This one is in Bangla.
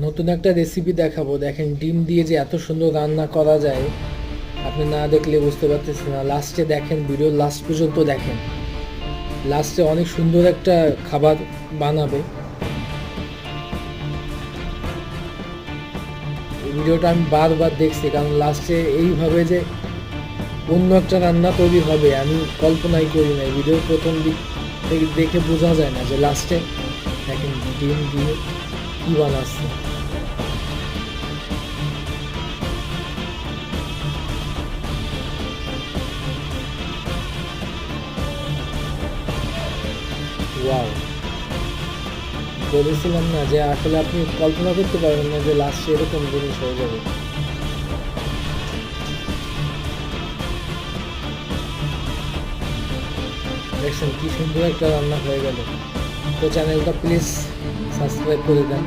নতুন একটা রেসিপি দেখাবো। দেখেন ডিম দিয়ে যে এত সুন্দর রান্না করা যায়, আপনি না দেখলে বুঝতে পারতেছেন না। লাস্টে দেখেন, ভিডিও লাস্ট পর্যন্ত দেখেন। লাস্টে অনেক সুন্দর একটা খাবার বানাবে। এই ভিডিওটা আমি বারবার দেখছি, কারণ লাস্টে এইভাবে যে অন্য একটা রান্না তৈরি হবে আমি কল্পনাই করি নাই। ভিডিওর প্রথম দিক থেকে দেখে বোঝা যায় না যে লাস্টে দেখেন ডিম দিয়ে কি বানাচ্ছে। ওয়াও! বলেছিলাম না যে আসলে আপনি কল্পনা করতে পারবেন না যে লাস্টে এরকম জিনিস হয়ে যাবে। দেখছেন কি সুন্দর একটা রান্না হয়ে গেল। তো চ্যানেলটা প্লিজ সাবস্ক্রাইব করে দেন।